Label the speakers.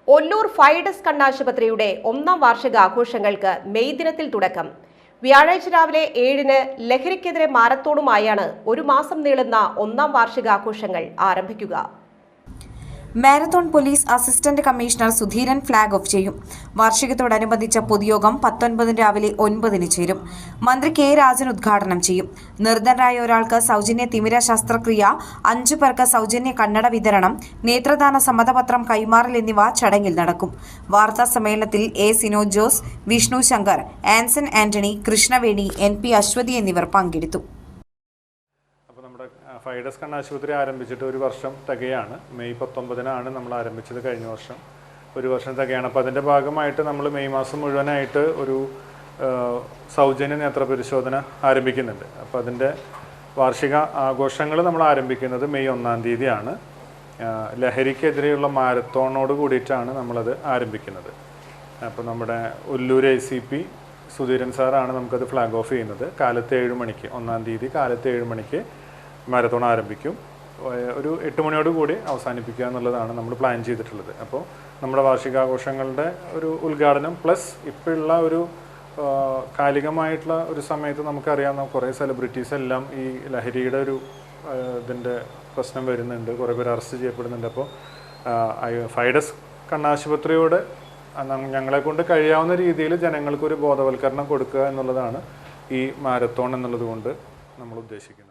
Speaker 1: Ollur ഫൈഡസ് കണ്ണാശുപത്രിയുടെ 1ാം വാർഷികാഘോഷങ്ങൾക്ക് May ദിനത്തിൽ തുടക്കം. വ്യാഴാഴ്ച രാവിലെ 7-ന് ലഹരിക്കെതിരെ മാരത്തോണുമായാണ് ഒരു മാസം നീളുന്ന 1ാം വാർഷികാഘോഷങ്ങൾ ആരംഭിക്കുക.
Speaker 2: Marathon police assistant commissioner Sudheeran flag off ചെയ്യും. വാർഷികത്തോടനുബന്ധിച്ച പൊതുയോഗം 19 രാവിലെ 9-ന് ചേരും. മന്ത്രി കെ രാജൻ ഉദ്ഘാടനം ചെയ്യും. നിർധനരായ ഒരാൾക്ക് സൗജന്യ തിമിര ശസ്ത്രക്രിയ, 5 പേർക്ക് സൗജന്യ കണ്ണട വിതരണം, നേത്രദാന സമ്മതപത്രം കൈമാറൽ എന്നിവ ചടങ്ങിൽ നടക്കും. വാർത്താ സമ്മേളനത്തിൽ എ സിനോജ് ജോസ്, വിഷ്ണു ശങ്കർ, ആൻസൺ ആന്റണി, കൃഷ്ണവേണി, NP അശ്വതി എന്നിവർ പങ്കെടുത്തു.
Speaker 3: ഫൈഡസ് കണ്ണാശുപത്രി ആരംഭിച്ചിട്ട് ഒരു വർഷം തികയാണ്. മെയ് 19-നാണ് നമ്മൾ ആരംഭിച്ചത്. കഴിഞ്ഞ വർഷം ഒരു വർഷം തികയാണ്. അപ്പോൾ അതിൻ്റെ ഭാഗമായിട്ട് നമ്മൾ മെയ് മാസം മുഴുവനായിട്ട് ഒരു സൗജന്യ നേത്ര പരിശോധന ആരംഭിക്കുന്നുണ്ട്. അപ്പോൾ അതിൻ്റെ വാർഷിക ആഘോഷങ്ങൾ നമ്മൾ ആരംഭിക്കുന്നത് മെയ് 1-ാം തീയതിയാണ്. ലഹരിക്കെതിരെയുള്ള മാരത്തോണോട് കൂടിയിട്ടാണ് നമ്മളത് ആരംഭിക്കുന്നത്. അപ്പോൾ നമ്മുടെ ഒല്ലൂർ ACP സുധീരൻ സാറാണ് നമുക്കത് ഫ്ലാഗ് ഓഫ് ചെയ്യുന്നത്. കാലത്ത് 7 മണിക്ക് 1-ാം തീയതി കാലത്ത് 7 മണിക്ക് മാരത്തോൺ ആരംഭിക്കും. ഒരു 8 മണിയോട് കൂടി അവസാനിപ്പിക്കുക എന്നുള്ളതാണ് നമ്മൾ പ്ലാൻ ചെയ്തിട്ടുള്ളത്. അപ്പോൾ നമ്മുടെ വാർഷികാഘോഷങ്ങളുടെ ഒരു ഉദ്ഘാടനം പ്ലസ് ഇപ്പോഴുള്ള ഒരു കാലികമായിട്ടുള്ള ഒരു സമയത്ത് നമുക്കറിയാവുന്ന കുറേ സെലിബ്രിറ്റീസ് എല്ലാം ഈ ലഹരിയുടെ ഒരു ഇതിൻ്റെ പ്രശ്നം വരുന്നുണ്ട്. കുറേ പേര് അറസ്റ്റ് ചെയ്യപ്പെടുന്നുണ്ട്. അപ്പോൾ ഫൈഡസ് കണ്ണാശുപത്രിയോട് ഞങ്ങളെ കൊണ്ട് കഴിയാവുന്ന രീതിയിൽ ജനങ്ങൾക്കൊരു ബോധവൽക്കരണം കൊടുക്കുക എന്നുള്ളതാണ് ഈ മാരത്തോൺ എന്നുള്ളത് കൊണ്ട് നമ്മൾ ഉദ്ദേശിക്കുന്നത്.